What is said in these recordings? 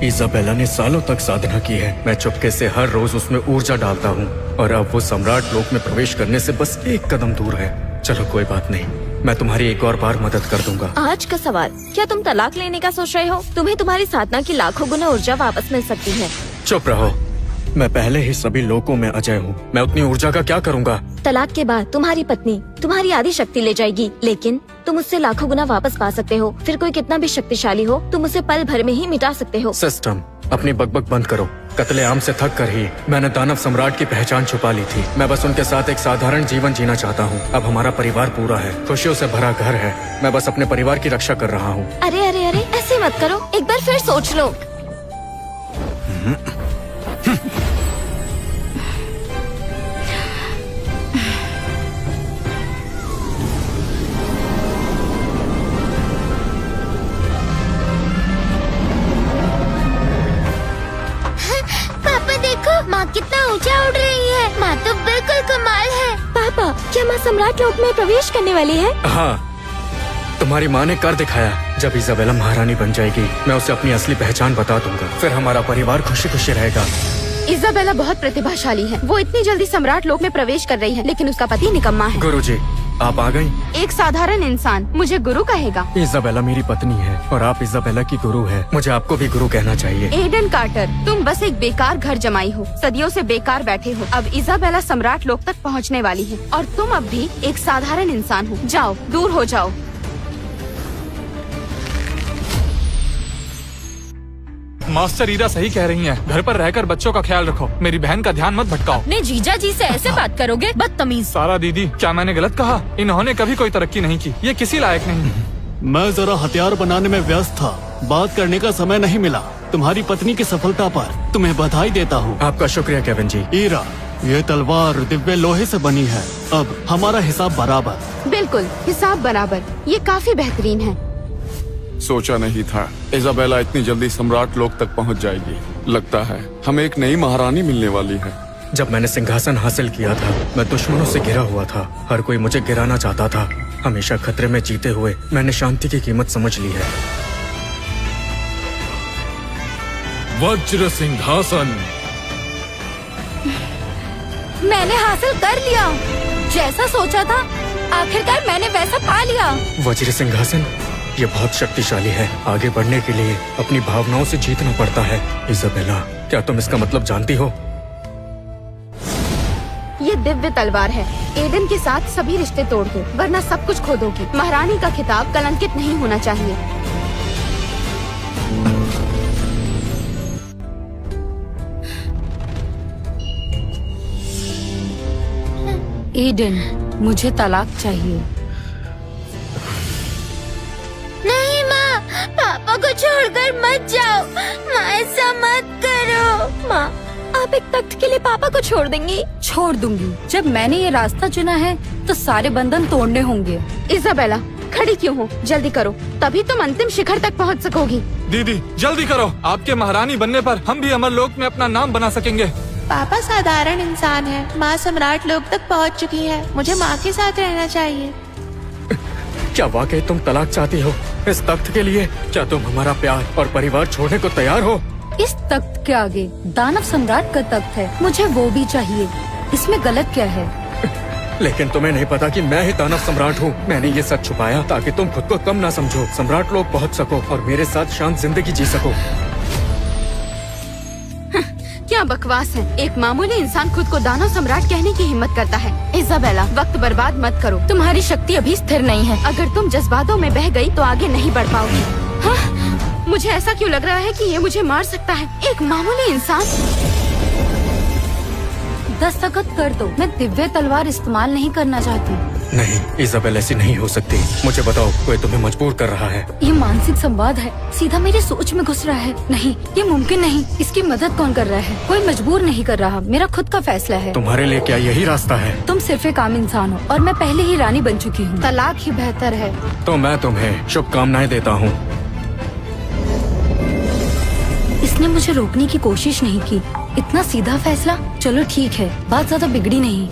Isabella ने सालों तक साधना की है। मैं चुपके से हर रोज उसमें ऊर्जा डालता हूँ और अब वो सम्राट लोक में प्रवेश करने से बस एक कदम दूर है। चलो कोई बात नहीं, मैं तुम्हारी एक और बार मदद कर दूंगा। आज का सवाल, क्या तुम तलाक लेने का सोच रहे हो? तुम्हें तुम्हारी साधना की लाखों गुना ऊर्जा वापस मिल सकती है। चुप रहो, मैं पहले ही सभी लोकों में अजय हूँ। मैं उतनी ऊर्जा का क्या करूँगा? तलाक के बाद तुम्हारी पत्नी तुम्हारी आधी शक्ति ले जाएगी, लेकिन तुम उससे लाखों गुना वापस पा सकते हो। फिर कोई कितना भी शक्तिशाली हो, तुम उसे पल भर में ही मिटा सकते हो। सिस्टम, अपनी बकबक बंद करो। कत्लेआम से थक कर ही मैंने दानव सम्राट की पहचान छुपा ली थी। मैं बस उनके साथ एक साधारण जीवन जीना चाहता हूँ। अब हमारा परिवार पूरा है, खुशियों से भरा घर है। मैं बस अपने परिवार की रक्षा कर रहा हूँ। अरे अरे अरे, ऐसे मत करो, एक बार फिर सोच लो। माँ कितना ऊंचा उड़ रही है। माँ तो बिल्कुल कमाल है। पापा, क्या माँ सम्राट लोक में प्रवेश करने वाली है? हाँ, तुम्हारी माँ ने कर दिखाया। जब इजाबेला महारानी बन जाएगी, मैं उसे अपनी असली पहचान बता दूंगा। फिर हमारा परिवार खुशी खुशी रहेगा। इजाबेला बहुत प्रतिभाशाली है। वो इतनी जल्दी सम्राट लोक में प्रवेश कर रही है, लेकिन उसका पति निकम्मा है। गुरुजी, आप आ गई। एक साधारण इंसान मुझे गुरु कहेगा? इजाबेला मेरी पत्नी है और आप इजाबेला की गुरु है। मुझे आपको भी गुरु कहना चाहिए। एडन कार्टर, तुम बस एक बेकार घर जमाई हो। सदियों से बेकार बैठे हो। अब इजाबेला सम्राट लोक तक पहुंचने वाली है और तुम अब भी एक साधारण इंसान हो। जाओ, दूर हो जाओ। मास्टर ईरा सही कह रही हैं। घर पर रहकर बच्चों का ख्याल रखो। मेरी बहन का ध्यान मत भटकाओ। अपने जीजा जी से ऐसे बात करोगे? बदतमीज। सारा दीदी, क्या मैंने गलत कहा? इन्होंने कभी कोई तरक्की नहीं की। ये किसी लायक नहीं। मैं जरा हथियार बनाने में व्यस्त था, बात करने का समय नहीं मिला। तुम्हारी पत्नी की सफलता पर तुम्हें बधाई देता हूँ। आपका शुक्रिया केविन जी। ईरा, ये तलवार दिव्य लोहे से बनी है। अब हमारा हिसाब बराबर। बिल्कुल, हिसाब बराबर। ये काफी बेहतरीन है। सोचा नहीं था इजाबेला इतनी जल्दी सम्राट लोक तक पहुंच जाएगी। लगता है हमें एक नई महारानी मिलने वाली है। जब मैंने सिंहासन हासिल किया था, मैं दुश्मनों से घिरा हुआ था। हर कोई मुझे गिराना चाहता था। हमेशा खतरे में जीते हुए मैंने शांति की कीमत समझ ली है। वज्र सिंहासन मैंने हासिल कर लिया। जैसा सोचा था, आखिरकार मैंने वैसा पा लिया। वज्र सिंहासन, ये बहुत शक्तिशाली है। आगे बढ़ने के लिए अपनी भावनाओं से जीतना पड़ता है। इजाबेला, क्या तुम इसका मतलब जानती हो? ये दिव्य तलवार है। एडन के साथ सभी रिश्ते तोड़ दो, वरना सब कुछ खो दोगी। महारानी का खिताब कलंकित नहीं होना चाहिए। एडन, मुझे तलाक चाहिए। नहीं माँ, पापा को छोड़कर मत जाओ। माँ, ऐसा मत करो। माँ, आप एक तख्त के लिए पापा को छोड़ देंगी? छोड़ दूंगी। जब मैंने ये रास्ता चुना है तो सारे बंधन तोड़ने होंगे। इजाबेला, खड़ी क्यों हो? जल्दी करो, तभी तुम अंतिम शिखर तक पहुंच सकोगी। दीदी, जल्दी करो। आपके महारानी बनने पर हम भी अमर लोक में अपना नाम बना सकेंगे। पापा साधारण इंसान है। माँ सम्राट लोक तक पहुँच चुकी है। मुझे माँ के साथ रहना चाहिए। क्या वाकई तुम तलाक चाहती हो इस तख्त के लिए? क्या तुम हमारा प्यार और परिवार छोड़ने को तैयार हो? इस तख्त के आगे दानव सम्राट का तख्त है। मुझे वो भी चाहिए। इसमें गलत क्या है? लेकिन तुम्हें नहीं पता कि मैं ही दानव सम्राट हूँ। मैंने ये सच छुपाया ताकि तुम खुद को कम ना समझो, सम्राट लोक पहुँच सको और मेरे साथ शांत जिंदगी जी सको। क्या बकवास है। एक मामूली इंसान खुद को दानव सम्राट कहने की हिम्मत करता है। इजाबेला, वक्त बर्बाद मत करो। तुम्हारी शक्ति अभी स्थिर नहीं है। अगर तुम जज्बातों में बह गई तो आगे नहीं बढ़ पाओगी। हाँ? मुझे ऐसा क्यों लग रहा है कि ये मुझे मार सकता है? एक मामूली इंसान। दस्तखत कर दो। मैं दिव्य तलवार इस्तेमाल नहीं करना चाहती। नहीं, इजाबेल ऐसी नहीं हो सकती। मुझे बताओ, कोई तुम्हें मजबूर कर रहा है? ये मानसिक संवाद है, सीधा मेरी सोच में घुस रहा है। नहीं, ये मुमकिन नहीं। इसकी मदद कौन कर रहा है? कोई मजबूर नहीं कर रहा। मेरा खुद का फैसला है। तुम्हारे लिए क्या यही रास्ता है? तुम सिर्फ एक आम इंसान हो और मैं पहले ही रानी बन चुकी हूँ। तलाक ही बेहतर है। तो मैं तुम्हें शुभकामनाएं देता हूँ। इसने मुझे रोकने की कोशिश नहीं की। इतना सीधा फैसला। चलो ठीक है, बात ज्यादा बिगड़ी नहीं।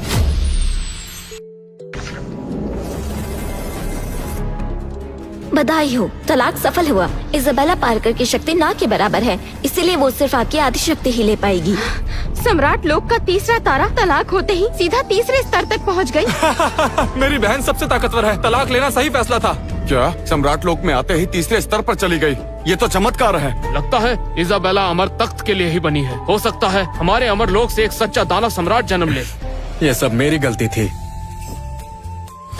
बधाई हो, तलाक सफल हुआ। इजाबेला पार्कर की शक्ति ना के बराबर है, इसीलिए वो सिर्फ आपकी आधी शक्ति ही ले पाएगी। सम्राट लोक का तीसरा तारा तलाक होते ही सीधा तीसरे स्तर तक पहुंच गई। मेरी बहन सबसे ताकतवर है, तलाक लेना सही फैसला था। क्या सम्राट लोक में आते ही तीसरे स्तर पर चली गई? ये तो चमत्कार है। लगता है इजाबेला अमर तख्त के लिए ही बनी है। हो सकता है हमारे अमर लोक से एक सच्चा दानव सम्राट जन्म ले। ये सब मेरी गलती थी।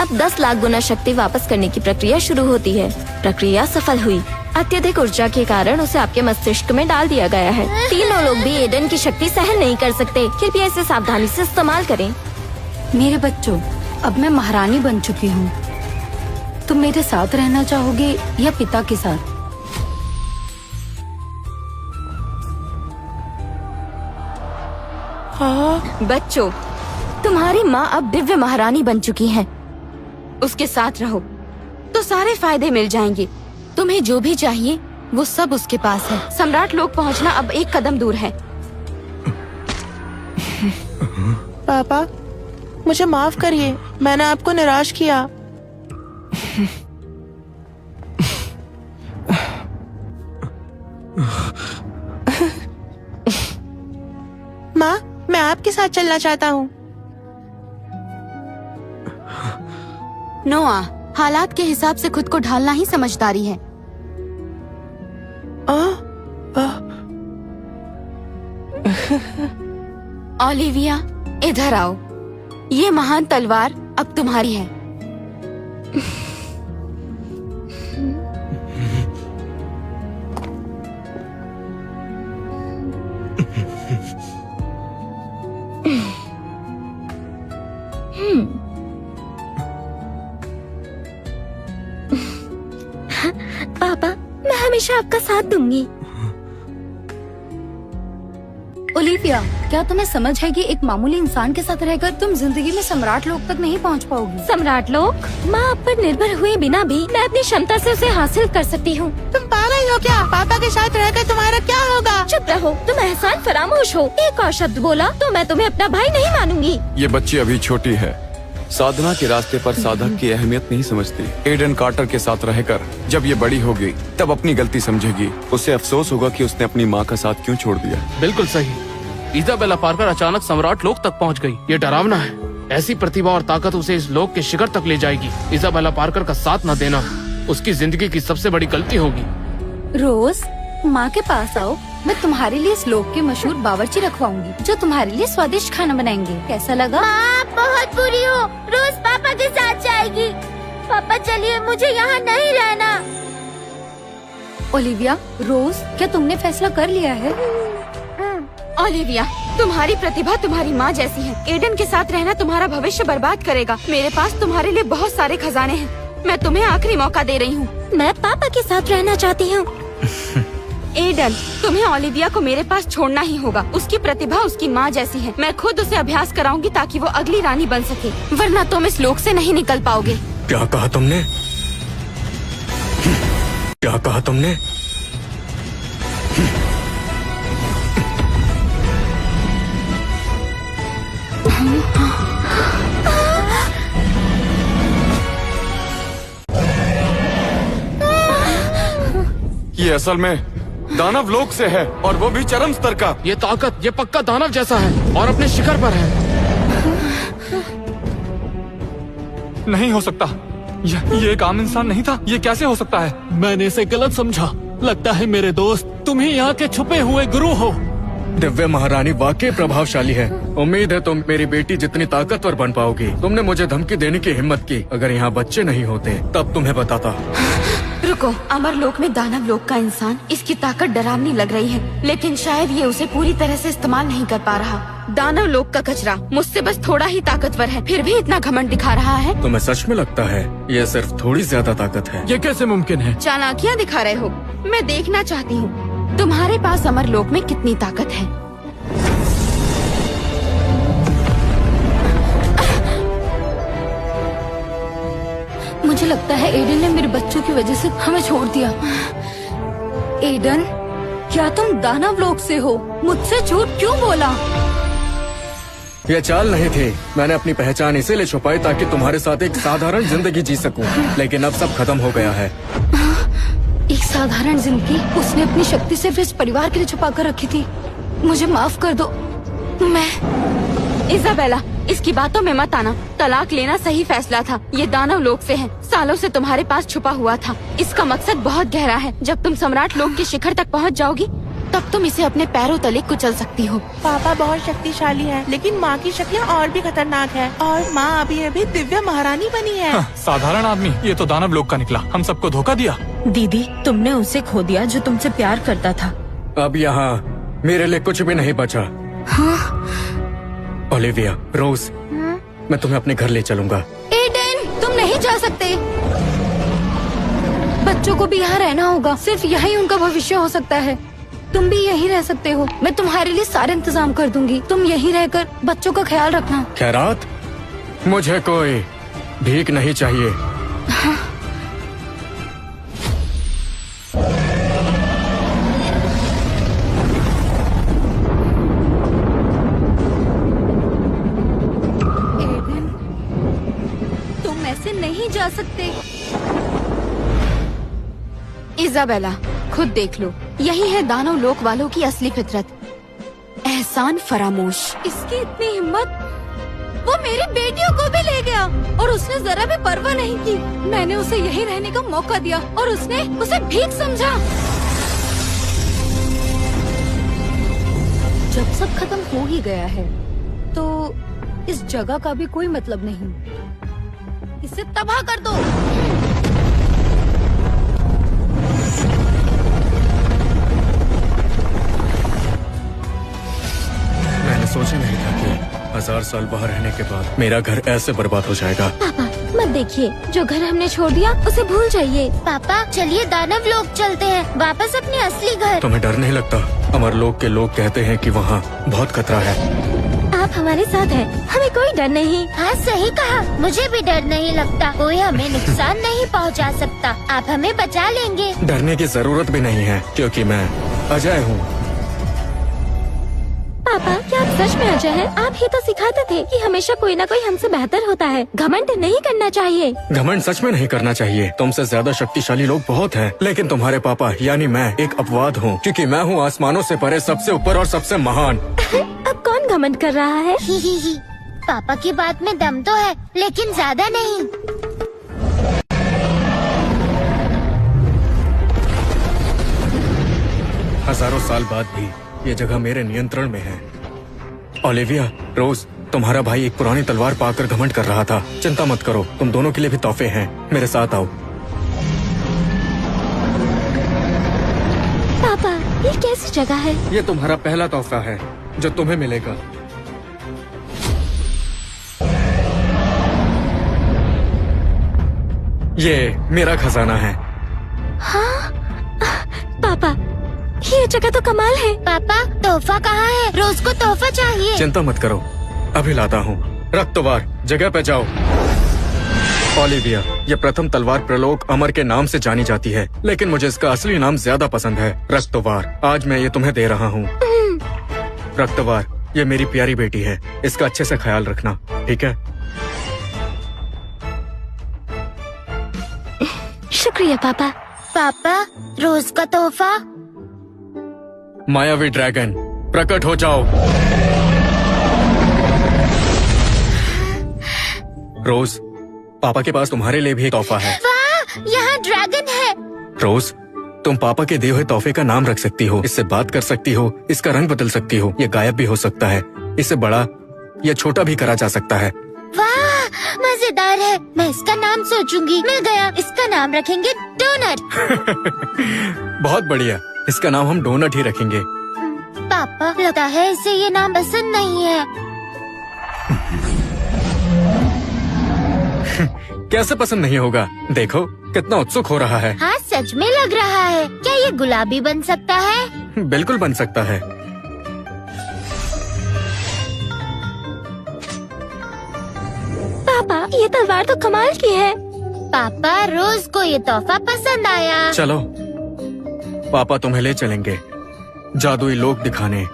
अब 10 लाख गुना शक्ति वापस करने की प्रक्रिया शुरू होती है। प्रक्रिया सफल हुई। अत्यधिक ऊर्जा के कारण उसे आपके मस्तिष्क में डाल दिया गया है। तीनों लोग भी एडन की शक्ति सहन नहीं कर सकते, कृपया इसे सावधानी से इस्तेमाल करें। मेरे बच्चों, अब मैं महारानी बन चुकी हूँ। तुम मेरे साथ रहना चाहोगे या पिता के साथ? बच्चों, तुम्हारी माँ अब दिव्य महारानी बन चुकी है। उसके साथ रहो तो सारे फायदे मिल जाएंगे। तुम्हें जो भी चाहिए वो सब उसके पास है। सम्राट लोक पहुंचना अब एक कदम दूर है। पापा, मुझे माफ करिए, मैंने आपको निराश किया। माँ, मैं आपके साथ चलना चाहता हूँ। नोआ, हालात के हिसाब से खुद को ढालना ही समझदारी है। ओलिविया, इधर आओ। ये महान तलवार अब तुम्हारी है। पापा, मैं हमेशा आपका साथ दूंगी। ओलिविया, क्या तुम्हें समझ है कि एक मामूली इंसान के साथ रहकर तुम जिंदगी में सम्राट लोक तक नहीं पहुंच पाओगी? सम्राट लोक? माँ आप पर निर्भर हुए बिना भी मैं अपनी क्षमता से उसे हासिल कर सकती हूँ। तुम पागल हो क्या? पापा के साथ रहकर तुम्हारा क्या होगा? चुप रहो, तुम एहसान फरामोश हो। एक और शब्द बोला तो मैं तुम्हें अपना भाई नहीं मानूंगी। ये बच्ची अभी छोटी है, साधना के रास्ते पर साधक की अहमियत नहीं समझती। एडन कार्टर के साथ रहकर जब ये बड़ी होगी तब अपनी गलती समझेगी। उसे अफसोस होगा कि उसने अपनी माँ का साथ क्यों छोड़ दिया। बिल्कुल सही। इजाबेला पार्कर अचानक सम्राट लोक तक पहुंच गई। ये डरावना है। ऐसी प्रतिभा और ताकत उसे इस लोक के शिखर तक ले जाएगी। इजाबेला पार्कर का साथ न देना उसकी जिंदगी की सबसे बड़ी गलती होगी। रोज, माँ के पास आओ, मैं तुम्हारे लिए इस लोक के मशहूर बावर्ची रखवाऊंगी जो तुम्हारे लिए स्वादिष्ट खाना बनाएंगे। कैसा लगा? माँ बहुत बुरी हो, रोज पापा के साथ जाएगी। पापा चलिए, मुझे यहाँ नहीं रहना। ओलिविया, रोज, क्या तुमने फैसला कर लिया है? ओलिविया, तुम्हारी प्रतिभा तुम्हारी माँ जैसी है। एडन के साथ रहना तुम्हारा भविष्य बर्बाद करेगा। मेरे पास तुम्हारे लिए बहुत सारे खजाने हैं। मैं तुम्हें आखिरी मौका दे रही हूँ। मैं पापा के साथ रहना चाहती हूँ। एडन, तुम्हें ओलिविया को मेरे पास छोड़ना ही होगा। उसकी प्रतिभा उसकी माँ जैसी है। मैं खुद उसे अभ्यास कराऊंगी ताकि वो अगली रानी बन सके, वरना तुम इस लोक से नहीं निकल पाओगे। क्या कहा तुमने? क्या कहा तुमने? ये असल में दानव लोक से है और वो भी चरम स्तर का। ये ताकत, ये पक्का दानव जैसा है और अपने शिखर पर है। नहीं हो सकता। ये एक आम इंसान नहीं था। ये कैसे हो सकता है? मैंने इसे गलत समझा। लगता है मेरे दोस्त तुम ही यहाँ के छुपे हुए गुरु हो। दिव्य महारानी वाकई प्रभावशाली है। उम्मीद है तुम मेरी बेटी जितनी ताकतवर बन पाओगी। तुमने मुझे धमकी देने की हिम्मत की। अगर यहाँ बच्चे नहीं होते तब तुम्हें बताता। रुको, अमर लोक में दानव लोक का इंसान, इसकी ताकत डरावनी लग रही है, लेकिन शायद ये उसे पूरी तरह से इस्तेमाल नहीं कर पा रहा। दानव लोक का कचरा मुझसे बस थोड़ा ही ताकतवर है, फिर भी इतना घमंड दिखा रहा है। तुम्हें सच में लगता है ये सिर्फ थोड़ी ज्यादा ताकत है? ये कैसे मुमकिन है? चालाकियाँ दिखा रहे हो। मैं देखना चाहती हूँ तुम्हारे पास अमर लोक में कितनी ताकत है। मुझे लगता है एडन ने मेरे बच्चों की वजह से हमें छोड़ दिया। एडन, क्या तुम दानव लोक से हो? मुझसे झूठ क्यों बोला? ये चाल नहीं थी। मैंने अपनी पहचान इसीलिए छुपाई ताकि तुम्हारे साथ एक साधारण जिंदगी जी सकूं। लेकिन अब सब खत्म हो गया है। एक साधारण जिंदगी उसने अपनी शक्ति सिर्फ इस परिवार के लिए छुपा कर रखी थी। मुझे माफ कर दो। मैं इजाबेला, इसकी बातों में मत आना। तलाक लेना सही फैसला था। ये दानव लोक से है, सालों से तुम्हारे पास छुपा हुआ था। इसका मकसद बहुत गहरा है। जब तुम सम्राट लोक के शिखर तक पहुंच जाओगी तब तुम इसे अपने पैरों तले कुचल सकती हो। पापा बहुत शक्तिशाली है, लेकिन माँ की शक्लें और भी खतरनाक है। और माँ अभी दिव्य महारानी बनी है। साधारण आदमी, ये तो दानव लोक का निकला। हम सबको धोखा दिया। दीदी, तुमने उसे खो दिया जो तुमसे प्यार करता था। अब यहाँ मेरे लिए कुछ भी नहीं बचा। ओलिविया, रोज, मैं तुम्हें अपने घर ले चलूंगा। एडन, तुम नहीं जा सकते। बच्चों को भी यहाँ रहना होगा। सिर्फ यही उनका भविष्य हो सकता है। तुम भी यहीं रह सकते हो। मैं तुम्हारे लिए सारे इंतजाम कर दूंगी। तुम यहीं रहकर बच्चों का ख्याल रखना। खैरात, मुझे कोई भीख नहीं चाहिए। एडन, तुम ऐसे नहीं जा सकते। इजाबेला, खुद देख लो, यही है दानव लोक वालों की असली फितरत। एहसान फरामोश। इसकी इतनी हिम्मत, वो मेरी बेटियों को भी ले गया और उसने जरा भी परवाह नहीं की। मैंने उसे यहीं रहने का मौका दिया और उसने उसे भीख समझा। जब सब खत्म हो ही गया है तो इस जगह का भी कोई मतलब नहीं। इसे तबाह कर दो। सोचा नहीं था कि 1000 साल बाहर रहने के बाद मेरा घर ऐसे बर्बाद हो जाएगा। पापा मत देखिए, जो घर हमने छोड़ दिया उसे भूल जाइए। पापा चलिए दानव लोक चलते हैं, वापस अपने असली घर। तुम्हें डर नहीं लगता? अमरलोक के लोग कहते हैं कि वहाँ बहुत खतरा है। आप हमारे साथ हैं, हमें कोई डर नहीं। हाँ सही कहा, मुझे भी डर नहीं लगता। कोई हमें नुकसान नहीं पहुँचा सकता। आप हमें बचा लेंगे। डरने की जरूरत भी नहीं है क्योंकि मैं अजय हूँ। पापा, क्या आप सच में अजय हैं? आप ही तो सिखाते थे कि हमेशा कोई ना कोई हमसे बेहतर होता है। घमंड नहीं करना चाहिए। घमंड सच में नहीं करना चाहिए। तुमसे ज्यादा शक्तिशाली लोग बहुत हैं, लेकिन तुम्हारे पापा यानी मैं एक अपवाद हूँ, क्योंकि मैं हूँ आसमानों से परे सबसे ऊपर और सबसे महान। अब कौन घमंड कर रहा है? ही। पापा की बात में दम तो है, लेकिन ज्यादा नहीं। हजारों साल बाद भी ये जगह मेरे नियंत्रण में है। ओलिविया, रोज, तुम्हारा भाई एक पुरानी तलवार पाकर घमंड कर रहा था। चिंता मत करो, तुम दोनों के लिए भी तोहफे हैं। मेरे साथ आओ। पापा, ये कैसी जगह है? ये तुम्हारा पहला तोहफा है जो तुम्हें मिलेगा। ये मेरा खजाना है। हाँ? पापा, ये जगह तो कमाल है। पापा, तोहफा कहाँ है? रोज को तोहफा चाहिए। चिंता मत करो, अभी लाता हूँ। रक्तवार, जगह पे जाओ। ओलिविया, ये प्रथम तलवार प्रलोक अमर के नाम से जानी जाती है, लेकिन मुझे इसका असली नाम ज्यादा पसंद है, रक्तवार। आज मैं ये तुम्हें दे रहा हूँ। रक्तवार, ये मेरी प्यारी बेटी है, इसका अच्छे से ख्याल रखना, ठीक है? शुक्रिया पापा। पापा, रोज का तोहफा। मायावी ड्रैगन, प्रकट हो जाओ। रोज, पापा के पास तुम्हारे लिए भी एक तोहफा है। वाह, यहाँ ड्रैगन है। रोज, तुम पापा के दिए हुए तोहफे का नाम रख सकती हो, इससे बात कर सकती हो, इसका रंग बदल सकती हो, ये गायब भी हो सकता है, इसे बड़ा या छोटा भी करा जा सकता है। वाह, मजेदार है। मैं इसका नाम सोचूंगी। मिल गया, इसका नाम रखेंगे डोनट। बहुत बढ़िया, इसका नाम हम डोनट ही रखेंगे। पापा, लगता है इसे ये नाम पसंद नहीं है। कैसे पसंद नहीं होगा? देखो कितना उत्सुक हो रहा है। हाँ, सच में लग रहा है। क्या ये गुलाबी बन सकता है? बिल्कुल बन सकता है। पापा, ये तलवार तो कमाल की है। पापा, रोज को ये तोहफा पसंद आया। चलो, पापा तुम्हें ले चलेंगे जादुई लोक दिखाने।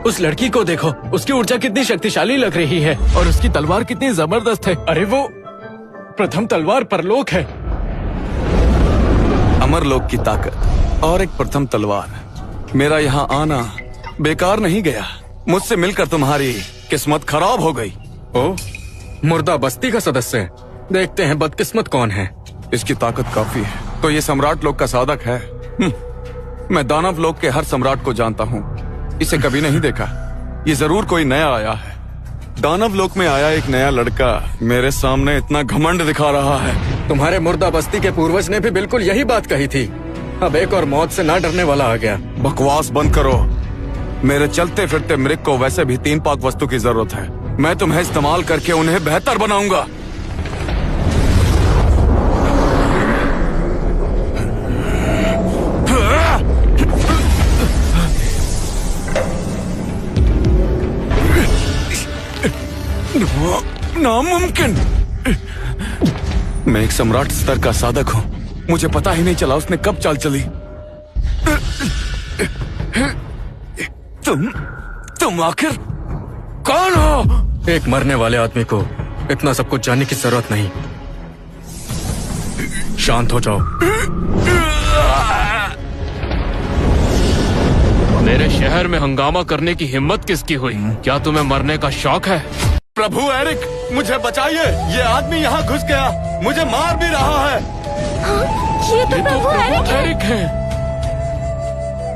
उस लड़की को देखो, उसकी ऊर्जा कितनी शक्तिशाली लग रही है और उसकी तलवार कितनी जबरदस्त है। अरे वो प्रथम तलवार परलोक है। अमरलोक की ताकत और एक प्रथम तलवार। मेरा यहाँ आना बेकार नहीं गया। मुझसे मिलकर तुम्हारी किस्मत खराब हो गई। ओ, मुर्दा बस्ती का सदस्य। देखते हैं बदकिस्मत कौन है। इसकी ताकत काफी है तो ये सम्राट लोक का साधक है। मैं दानव लोक के हर सम्राट को जानता हूँ, इसे कभी नहीं देखा। ये जरूर कोई नया आया है। दानव लोक में आया एक नया लड़का मेरे सामने इतना घमंड दिखा रहा है। तुम्हारे मुर्दा बस्ती के पूर्वज ने भी बिल्कुल यही बात कही थी। अब एक और मौत से ना डरने वाला आ गया। बकवास बंद करो। मेरे चलते फिरते मृग को वैसे भी 3 पाक वस्तु की जरूरत है। मैं तुम्हें इस्तेमाल करके उन्हें बेहतर बनाऊंगा। नामुमकिन। मैं एक सम्राट स्तर का साधक हूँ। मुझे पता ही नहीं चला उसने कब चाल चली। तुम आखिर कौन हो? एक मरने वाले आदमी को इतना सब कुछ जानने की जरूरत नहीं। शांत हो जाओ। मेरे शहर में हंगामा करने की हिम्मत किसकी हुई? क्या तुम्हें मरने का शौक है? प्रभु एरिक, मुझे बचाइए। ये आदमी यहाँ घुस गया, मुझे मार भी रहा है। ये तो प्रभु एरिक है।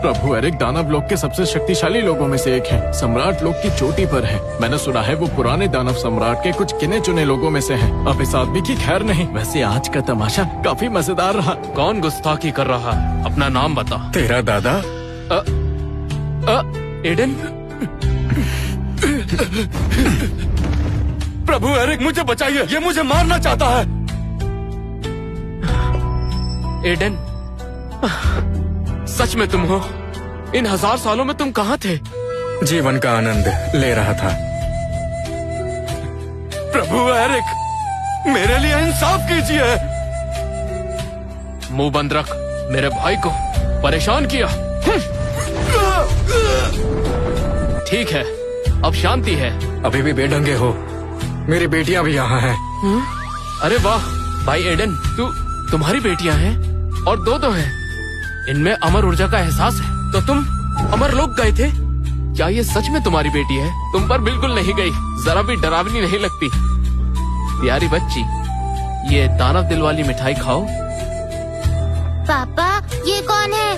प्रभु एरिक दानव लोक के सबसे शक्तिशाली लोगों में से एक है। सम्राट लोक की चोटी पर है। मैंने सुना है वो पुराने दानव सम्राट के कुछ गिने चुने लोगों में से है। अब इस आदमी की खैर नहीं। वैसे आज का तमाशा काफी मजेदार रहा। कौन गुस्ताखी कर रहा है? अपना नाम बता। तेरा दादा एडन। प्रभु एरिक, मुझे बचाइए, ये मुझे मारना चाहता है। एडन, सच में तुम हो? इन 1000 सालों में तुम कहाँ थे? जीवन का आनंद ले रहा था। प्रभु एरिक, मेरे लिए इंसाफ कीजिए। मुंह बंद रख। मेरे भाई को परेशान किया। ठीक है, अब शांति है। अभी भी बेढंगे हो। मेरी बेटियां भी यहाँ हैं। अरे वाह भाई एडन, तुम्हारी बेटियां हैं और 2 हैं। इनमें अमर ऊर्जा का एहसास है। तो तुम अमर लोक गए थे? क्या ये सच में तुम्हारी बेटी है? तुम पर बिल्कुल नहीं गई, जरा भी डरावनी नहीं लगती। प्यारी बच्ची, ये दानव दिल वाली मिठाई खाओ। पापा, ये कौन है?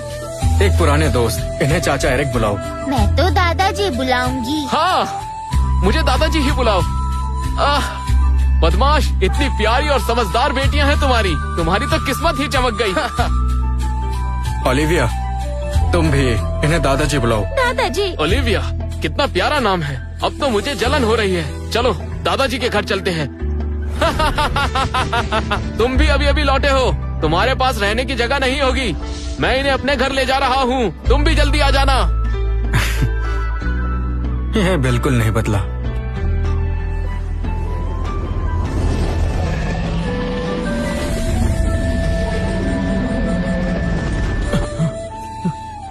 एक पुराने दोस्त। इन्हें चाचा एरिक बुलाओ। मैं तो दादाजी बुलाऊंगी। हाँ, मुझे दादाजी ही बुलाओ। बदमाश, इतनी प्यारी और समझदार बेटियां हैं तुम्हारी। तुम्हारी तो किस्मत ही चमक गई। ओलिविया, तुम भी इन्हें दादाजी बुलाओ। दादाजी। ओलिविया, कितना प्यारा नाम है। अब तो मुझे जलन हो रही है। चलो दादाजी के घर चलते हैं। तुम भी अभी अभी लौटे हो, तुम्हारे पास रहने की जगह नहीं होगी। मैं इन्हें अपने घर ले जा रहा हूँ। तुम भी जल्दी आ जाना। यह बिल्कुल नहीं बदला।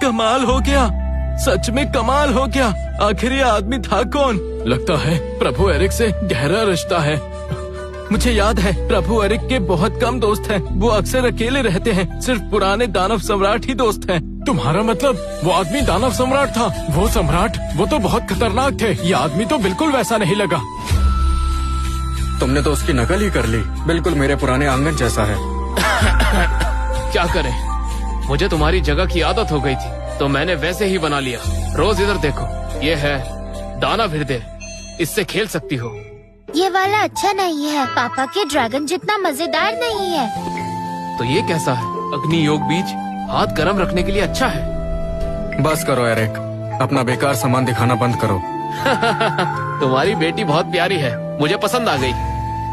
कमाल हो गया, सच में कमाल हो गया। आखिर ये आदमी था कौन? लगता है प्रभु एरिक से गहरा रिश्ता है। मुझे याद है प्रभु एरिक के बहुत कम दोस्त हैं। वो अक्सर अकेले रहते हैं। सिर्फ पुराने दानव सम्राट ही दोस्त हैं। तुम्हारा मतलब वो आदमी दानव सम्राट था? वो सम्राट, वो तो बहुत खतरनाक थे। ये आदमी तो बिल्कुल वैसा नहीं लगा। तुमने तो उसकी नकल ही कर ली। बिल्कुल मेरे पुराने आंगन जैसा है। क्या करें, मुझे तुम्हारी जगह की आदत हो गई थी तो मैंने वैसे ही बना लिया। रोज इधर देखो, ये है दानव हृदय। इससे खेल सकती हो। ये वाला अच्छा नहीं है। पापा के ड्रैगन जितना मजेदार नहीं है। तो ये कैसा है? अग्नि योग बीज हाथ गर्म रखने के लिए अच्छा है। बस करो एरिक, अपना बेकार सामान दिखाना बंद करो। तुम्हारी बेटी बहुत प्यारी है, मुझे पसंद आ गई।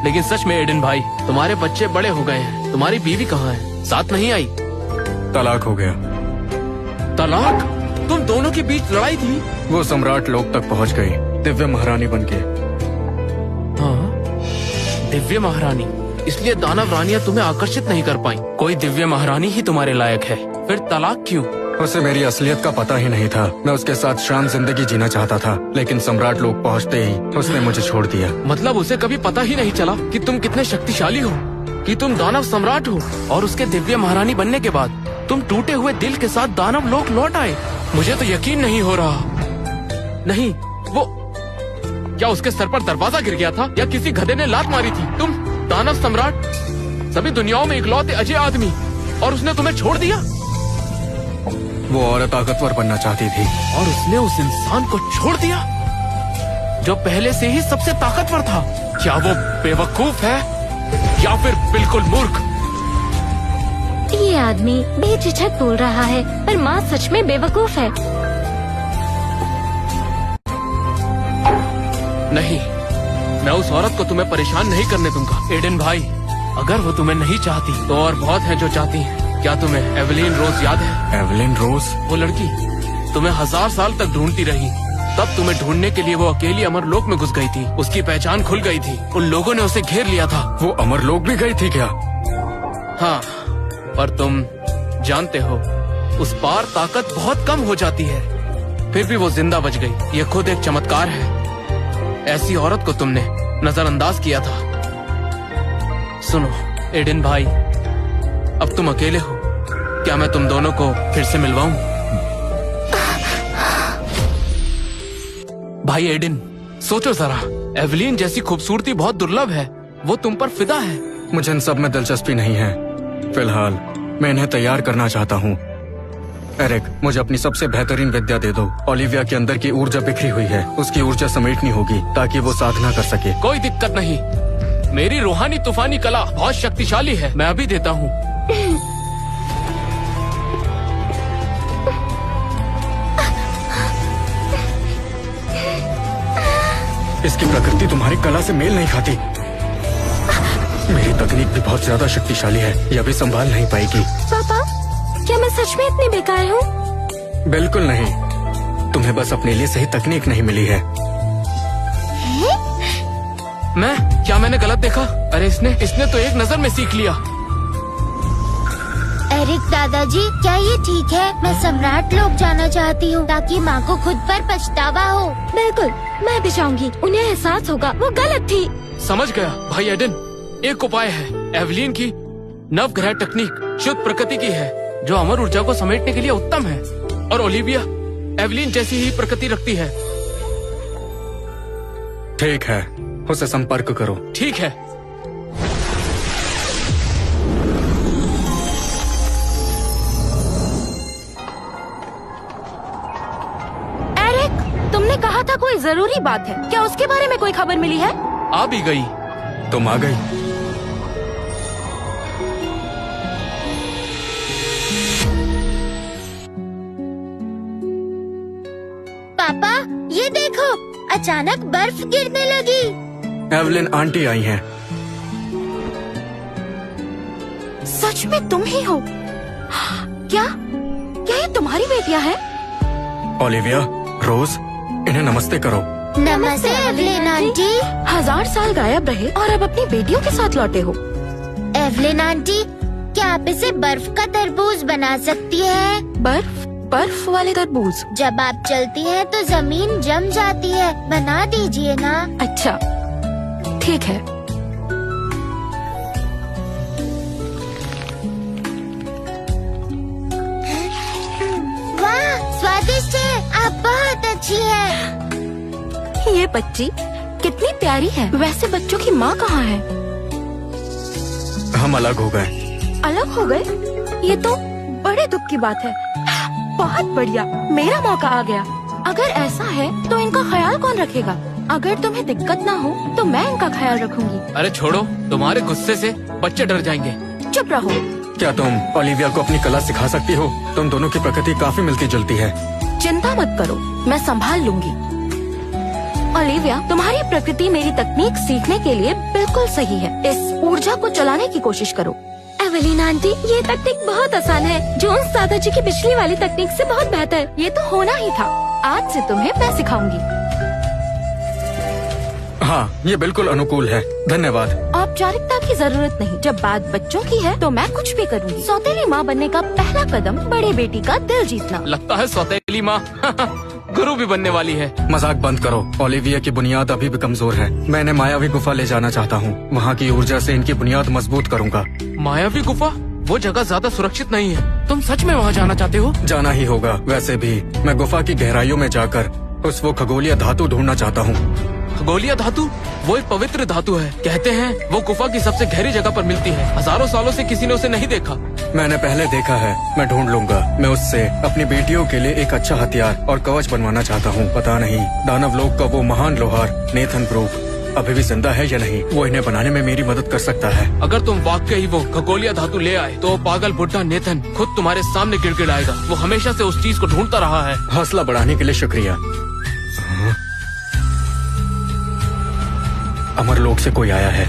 लेकिन सच में एडन भाई, तुम्हारे बच्चे बड़े हो गए हैं। तुम्हारी बीवी कहाँ है? साथ नहीं आई? तलाक हो गया। तलाक? तुम दोनों के बीच लड़ाई थी? वो सम्राट लोक तक पहुंच गई, दिव्य महारानी बनके। हाँ, दिव्य महारानी। इसलिए दानव रानियां तुम्हें आकर्षित नहीं कर पाई। कोई दिव्य महारानी ही तुम्हारे लायक है। फिर तलाक क्यों? उसे मेरी असलियत का पता ही नहीं था। मैं उसके साथ शांत जिंदगी जीना चाहता था, लेकिन सम्राट लोग पहुंचते ही उसने मुझे छोड़ दिया। मतलब उसे कभी पता ही नहीं चला कि तुम कितने शक्तिशाली हो, कि तुम दानव सम्राट हो, और उसके दिव्य महारानी बनने के बाद तुम टूटे हुए दिल के साथ दानव लोक लौट आए। मुझे तो यकीन नहीं हो रहा। नहीं, वो क्या उसके सर पर दरवाजा गिर गया था या किसी गधे ने लात मारी थी? तुम दानव सम्राट, सभी दुनियाओं में इकलौते अजय आदमी, और उसने तुम्हें छोड़ दिया। वो औरत ताकतवर बनना चाहती थी और उसने उस इंसान को छोड़ दिया जो पहले से ही सबसे ताकतवर था। क्या वो बेवकूफ है या फिर बिल्कुल मूर्ख? ये आदमी बेझिझक बोल रहा है, पर माँ सच में बेवकूफ है। नहीं, मैं उस औरत को तुम्हें परेशान नहीं करने दूंगा। एडन भाई, अगर वो तुम्हें नहीं चाहती तो और बहुत हैं जो चाहती हैं। क्या तुम्हें एवलिन रोज याद है? एवलिन रोज? वो लड़की तुम्हें 1000 साल तक ढूंढती रही, तब तुम्हें ढूंढने के लिए वो अकेली अमरलोक में घुस गई थी। उसकी पहचान खुल गई थी, उन लोगों ने उसे घेर लिया था। वो अमरलोक भी गई थी क्या? हाँ, पर तुम जानते हो उस पार ताकत बहुत कम हो जाती है, फिर भी वो जिंदा बच गई। ये खुद एक चमत्कार है। ऐसी औरत को तुमने नजरअंदाज किया था। सुनो एडन भाई, अब तुम अकेले हो, क्या मैं तुम दोनों को फिर से मिलवाऊं? भाई एडन, सोचो जरा, एवलिन जैसी खूबसूरती बहुत दुर्लभ है, वो तुम पर फिदा है। मुझे इन सब में दिलचस्पी नहीं है। फिलहाल मैं इन्हें तैयार करना चाहता हूँ। एरिक, मुझे अपनी सबसे बेहतरीन विद्या दे दो। ओलिविया के अंदर की ऊर्जा बिखरी हुई है, उसकी ऊर्जा समेटनी होगी ताकि वो साधना कर सके। कोई दिक्कत नहीं, मेरी रूहानी तूफानी कला बहुत शक्तिशाली है, मैं अभी देता हूँ। इसकी प्रकृति तुम्हारी कला से मेल नहीं खाती। मेरी तकनीक भी बहुत ज्यादा शक्तिशाली है, यह भी संभाल नहीं पाएगी। पापा, क्या मैं सच में इतनी बेकार हूँ? बिल्कुल नहीं, तुम्हें बस अपने लिए सही तकनीक नहीं मिली है। क्या मैंने गलत देखा? अरे इसने तो एक नजर में सीख लिया। एरिक दादाजी, क्या ये ठीक है? मैं सम्राट लोक जाना चाहती हूँ ताकि माँ को खुद पर पछतावा हो। बिल्कुल, मैं भी जाऊंगी। उन्हें एहसास होगा वो गलत थी। समझ गया भाई एडन, एक उपाय है। एवलिन की नवग्रह तकनीक शुद्ध प्रकृति की है, जो अमर ऊर्जा को समेटने के लिए उत्तम है, और ओलिविया एवलिन जैसी ही प्रकृति रखती है। ठीक है, उसे संपर्क करो। ठीक है। एरिक, तुमने कहा था कोई जरूरी बात है, क्या उसके बारे में कोई खबर मिली है? आ भी गई। तुम आ गई? पापा, ये देखो, अचानक बर्फ गिरने लगी। एवलिन आंटी आई हैं। सच में तुम ही हो? क्या ये तुम्हारी बेटियां हैं? ओलिविया, रोज, इन्हें नमस्ते करो। नमस्ते एवलिन आंटी। 1000 साल गायब रहे और अब अपनी बेटियों के साथ लौटे हो। एवलिन आंटी, क्या आप इसे बर्फ का तरबूज बना सकती है? बर्फ वाले तरबूज? जब आप चलती हैं तो जमीन जम जाती है, बना दीजिए ना। अच्छा, ठीक है। वाह, स्वादिष्ट है, आप बहुत अच्छी है। ये बच्ची कितनी प्यारी है। वैसे बच्चों की माँ कहाँ है? हम अलग हो गए। अलग हो गए? ये तो बड़े दुख की बात है। बहुत बढ़िया, मेरा मौका आ गया। अगर ऐसा है तो इनका ख्याल कौन रखेगा? अगर तुम्हें दिक्कत ना हो तो मैं इनका ख्याल रखूंगी। अरे छोड़ो, तुम्हारे गुस्से से बच्चे डर जाएंगे। चुप रहो। क्या तुम ओलिविया को अपनी कला सिखा सकती हो? तुम दोनों की प्रकृति काफी मिलती जुलती है। चिंता मत करो, मैं संभाल लूंगी। ओलिविया, तुम्हारी प्रकृति मेरी तकनीक सीखने के लिए बिल्कुल सही है। इस ऊर्जा को चलाने की कोशिश करो। एवलिन आंटी, ये तकनीक बहुत आसान है, जोन्स दादाजी की पिछली वाली तकनीक से बहुत बेहतर। ये तो होना ही था। आज से तुम्हें मैं सिखाऊंगी। हाँ, ये बिल्कुल अनुकूल है। धन्यवाद। और औपचारिकता की जरूरत नहीं। जब बात बच्चों की है तो मैं कुछ भी करूँगी। सौतेली माँ बनने का पहला कदम बड़े बेटी का दिल जीतना। लगता है सौतेली माँ गुरु भी बनने वाली है। मजाक बंद करो। ओलिविया की बुनियाद अभी भी कमजोर है। मैं इन्हें मायावी गुफा ले जाना चाहता हूँ। वहाँ की ऊर्जा से इनकी बुनियाद मजबूत करूँगा। मायावी गुफा? वो जगह ज्यादा सुरक्षित नहीं है। तुम सच में वहाँ जाना चाहते हो? जाना ही होगा। वैसे भी मैं गुफा की गहराइयों में जाकर वो खगोलीय धातु ढूंढना चाहता हूँ। खगोलीय धातु? वो एक पवित्र धातु है। कहते हैं वो गुफा की सबसे गहरी जगह पर मिलती है। हजारों सालों से किसी ने उसे नहीं देखा। मैंने पहले देखा है। मैं ढूंढ लूंगा। मैं उससे अपनी बेटियों के लिए एक अच्छा हथियार और कवच बनवाना चाहता हूँ। पता नहीं दानव लोक का वो महान लोहार नेथन ब्रूक अभी भी जिंदा है या नहीं। वो इन्हें बनाने में मेरी मदद कर सकता है। अगर तुम वाकई वो खगोलीय धातु ले आए तो पागल बुढ़ा नेथन खुद तुम्हारे सामने गिड़गिड़ाएगा। वो हमेशा से उस चीज को ढूंढता रहा है। हौसला बढ़ाने के लिए शुक्रिया। अमरलोक से कोई आया है।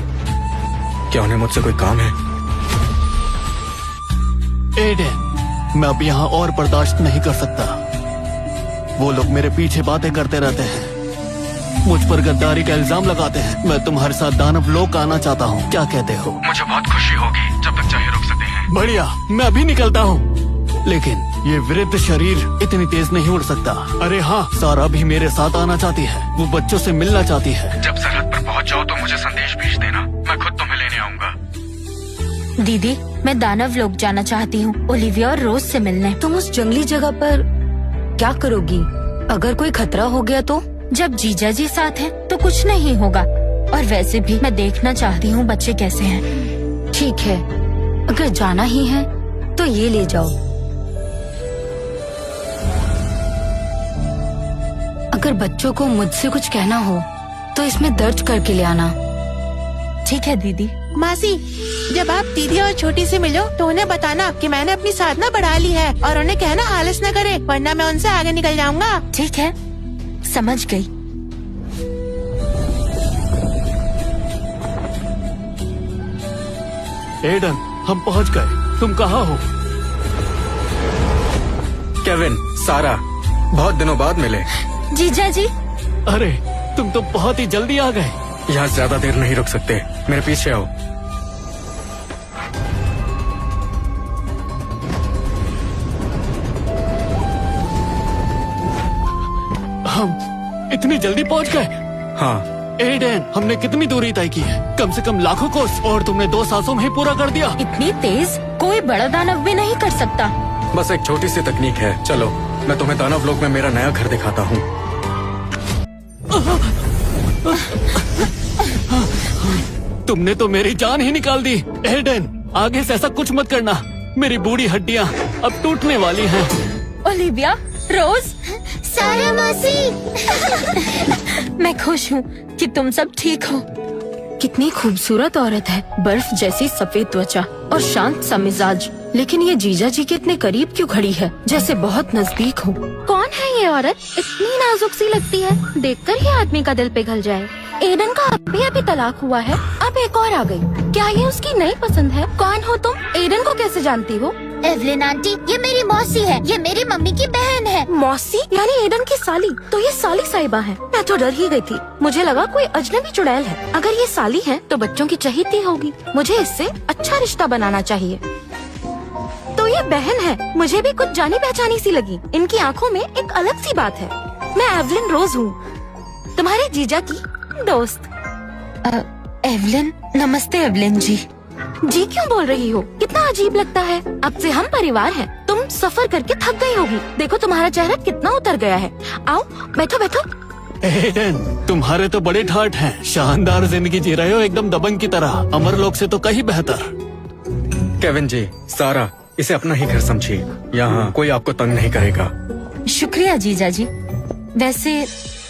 क्या उन्हें मुझसे कोई काम है? एडेन, मैं अब यहाँ और बर्दाश्त नहीं कर सकता। वो लोग मेरे पीछे बातें करते रहते हैं, मुझ पर गद्दारी का इल्जाम लगाते हैं। मैं तुम्हारे साथ दानव लोक आना चाहता हूँ। क्या कहते हो? मुझे बहुत खुशी होगी। जब तक चाहे रुक सकते हैं। बढ़िया, मैं अभी निकलता हूँ। लेकिन ये वृद्ध शरीर इतनी तेज नहीं उड़ सकता। अरे हाँ, सारा भी मेरे साथ आना चाहती है। वो बच्चों से मिलना चाहती है। जब सरहद पर पहुँच जाओ तो मुझे संदेश भेज देना। मैं खुद तुम्हें लेने आऊँगा। दीदी, मैं दानव लोक जाना चाहती हूँ ओलिविया और रोज से मिलने। तुम उस जंगली जगह पर क्या करोगी? अगर कोई खतरा हो गया तो? जब जीजा जी साथ हैं तो कुछ नहीं होगा। और वैसे भी मैं देखना चाहती हूँ बच्चे कैसे हैं। ठीक है, अगर जाना ही है तो ये ले जाओ। अगर बच्चों को मुझसे कुछ कहना हो तो इसमें दर्ज करके ले आना। ठीक है दीदी। मासी, जब आप दीदी और छोटी से मिलो तो उन्हें बताना कि मैंने अपनी साधना बढ़ा ली है और उन्हें कहना आलस न करे, वरना मैं उनसे आगे निकल जाऊंगा। ठीक है, समझ गई। एडन, हम पहुंच गए। तुम कहाँ हो? केविन, सारा, बहुत दिनों बाद मिले। जीजा जी। अरे, तुम तो बहुत ही जल्दी आ गए। यहाँ ज्यादा देर नहीं रुक सकते। मेरे पीछे आओ। हम इतनी जल्दी पहुंच गए? हाँ। एडेन, हमने कितनी दूरी तय की है? कम से कम लाखों कोस, और तुमने 2 सांसों में ही पूरा कर दिया। इतनी तेज कोई बड़ा दानव भी नहीं कर सकता। बस एक छोटी सी तकनीक है। चलो, मैं तुम्हें दानव लोक में मेरा नया घर दिखाता हूँ। तुमने तो मेरी जान ही निकाल दी। एडेन, आगे से ऐसा कुछ मत करना। मेरी बूढ़ी हड्डियाँ अब टूटने वाली हैं। ओलिविया, रोज, सारा मासी। मैं खुश हूँ कि तुम सब ठीक हो। कितनी खूबसूरत औरत है, बर्फ जैसी सफेद त्वचा और शांत सा मिजाज। लेकिन ये जीजा जी के इतने करीब क्यों खड़ी है, जैसे बहुत नजदीक हो। कौन है ये औरत? इतनी नाजुक सी लगती है, देखकर ही आदमी का दिल पिघल जाए। एडन का अभी तलाक हुआ है, अब एक और आ गई। क्या ये उसकी नई पसंद है? कौन हो तुम? एडन को कैसे जानती हो? एवलिन आंटी, ये मेरी मौसी है। ये मेरी मम्मी की बहन है। मौसी यानी एडन की साली? तो ये साली साहिबा है। मैं तो डर ही गई थी, मुझे लगा कोई अजनबी चुड़ैल है। अगर ये साली है तो बच्चों की चहेती होगी। मुझे इससे अच्छा रिश्ता बनाना चाहिए। तो ये बहन है, मुझे भी कुछ जानी पहचानी सी लगी। इनकी आँखों में एक अलग सी बात है। मैं एवलिन रोज हूँ, तुम्हारे जीजा की दोस्त। एवलिन, नमस्ते एवलिन जी। जी क्यों बोल रही हो? कितना अजीब लगता है। अब से हम परिवार हैं। तुम सफर करके थक गई होगी। देखो तुम्हारा चेहरा कितना उतर गया है। आओ बैठो बैठो। एडन, तुम्हारे तो बड़े ठाठ हैं। शानदार जिंदगी जी रहे हो, एकदम दबंग की तरह। अमरलोक से तो कहीं बेहतर। केविन जी, सारा, इसे अपना ही घर समझिए। यहाँ कोई आपको तंग नहीं करेगा। शुक्रिया जीजा जी। वैसे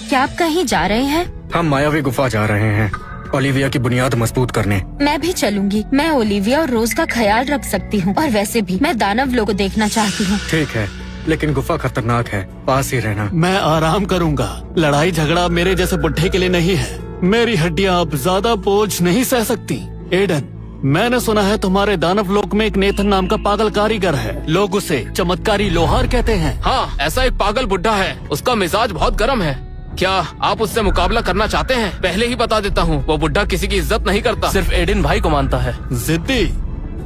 क्या आप कहीं जा रहे हैं? हम मायावी गुफा जा रहे हैं, ओलिविया की बुनियाद मजबूत करने। मैं भी चलूंगी। मैं ओलिविया और रोज का ख्याल रख सकती हूँ, और वैसे भी मैं दानव लोग को देखना चाहती हूँ। ठीक है, लेकिन गुफा खतरनाक है, पास ही रहना। मैं आराम करूंगा। लड़ाई झगड़ा मेरे जैसे बुढ़े के लिए नहीं है। मेरी हड्डियाँ अब ज्यादा बोझ नहीं सह सकती। एडन, मैंने सुना है तुम्हारे दानव लोक में एक नेथन नाम का पागल कारीगर है। लोग उसे चमत्कारी लोहार कहते हैं। हाँ, ऐसा एक पागल बुढ़ा है। उसका मिजाज बहुत गर्म है। क्या आप उससे मुकाबला करना चाहते हैं? पहले ही बता देता हूँ, वो बुड्ढा किसी की इज्जत नहीं करता, सिर्फ एडेन भाई को मानता है। जिद्दी,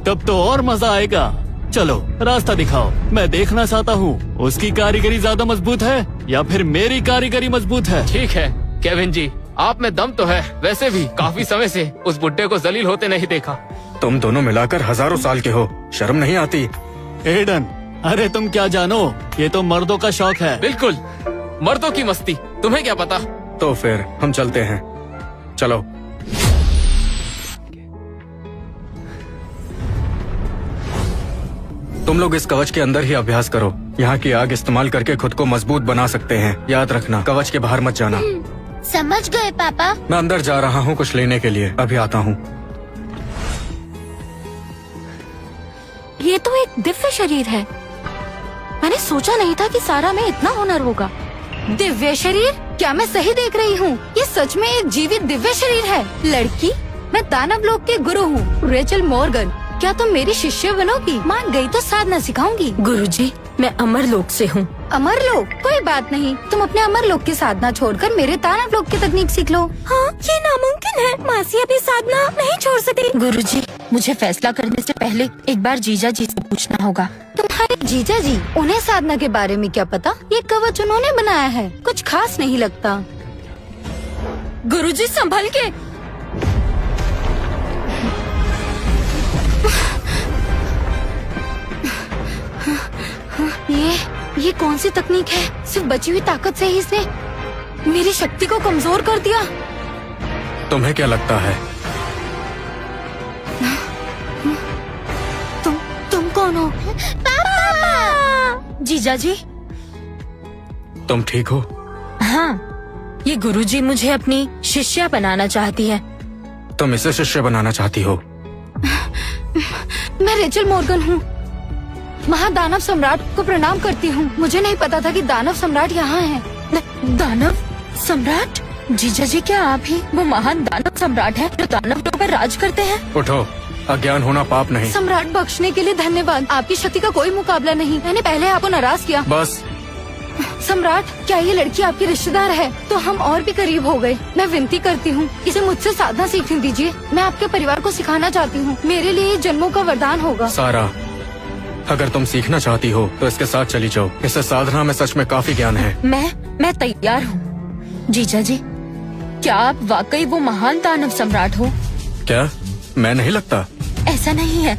तब तो और मजा आएगा। चलो रास्ता दिखाओ, मैं देखना चाहता हूँ उसकी कारीगरी ज्यादा मजबूत है या फिर मेरी कारीगरी मजबूत है। ठीक है केविन जी, आप में दम तो है। वैसे भी काफी समय से उस बुड्ढे को जलील होते नहीं देखा। तुम दोनों मिलाकर हजारों साल के हो, शर्म नहीं आती? एडन, अरे तुम क्या जानो, ये तो मर्दों का शौक है। बिल्कुल, मर्दों की मस्ती, तुम्हें क्या पता। तो फिर हम चलते हैं, चलो। तुम लोग इस कवच के अंदर ही अभ्यास करो। यहाँ की आग इस्तेमाल करके खुद को मजबूत बना सकते हैं। याद रखना, कवच के बाहर मत जाना। समझ गए पापा। मैं अंदर जा रहा हूँ कुछ लेने के लिए, अभी आता हूँ। ये तो एक दिव्य शरीर है। मैंने सोचा नहीं था कि सारा में इतना हुनर होगा। दिव्य शरीर? क्या मैं सही देख रही हूँ? ये सच में एक जीवित दिव्य शरीर है। लड़की, मैं दानव लोक के गुरु हूँ, रेचल मॉर्गन। क्या तुम मेरी शिष्य बनोगी? मान गई तो साधना सिखाऊंगी। गुरुजी, मैं अमर लोक से हूँ। अमर लोक? कोई बात नहीं, तुम अपने अमर लोक की साधना छोड़कर मेरे दानव लोक की तकनीक सीख लो। हाँ, ये नामुमकिन है। मासी अभी साधना नहीं छोड़ सकती। गुरुजी, मुझे फैसला करने से पहले एक बार जीजा जी से पूछना होगा। तुम्हारे जीजा जी? उन्हें साधना के बारे में क्या पता? ये कवच उन्होंने बनाया है, कुछ खास नहीं लगता। गुरुजी संभल के। ये कौन सी तकनीक है? सिर्फ बची हुई ताकत से ही इसने मेरी शक्ति को कमजोर कर दिया। तुम्हें क्या लगता है? तुम कौन हो? पापा! जीजा जी, तुम ठीक हो? हाँ, ये गुरुजी मुझे अपनी शिष्या बनाना चाहती है। तुम इसे शिष्य बनाना चाहती हो? मैं रेचल मॉर्गन हूँ, महादानव सम्राट को प्रणाम करती हूँ। मुझे नहीं पता था कि दानव सम्राट यहाँ है। दानव सम्राट? जीजा जी, क्या आप ही वो महान दानव सम्राट हैं जो दानव लोक पर राज करते हैं? उठो, अज्ञान होना पाप नहीं। सम्राट बख्शने के लिए धन्यवाद। आपकी शक्ति का कोई मुकाबला नहीं। मैंने पहले आपको नाराज किया। बस। सम्राट, क्या ये लड़की आपकी रिश्तेदार है? तो हम और भी करीब हो गए। मैं विनती करती हूँ, इसे मुझसे साधना सीखने दीजिए। मैं आपके परिवार को सिखाना चाहती हूँ। मेरे लिए जन्मों का वरदान होगा। सारा, अगर तुम सीखना चाहती हो तो इसके साथ चली जाओ। इसे साधना में सच में काफी ज्ञान है। मैं तैयार हूँ। जीजा जी, क्या आप वाकई वो महान दानव सम्राट हो? क्या मैं नहीं लगता? ऐसा नहीं है,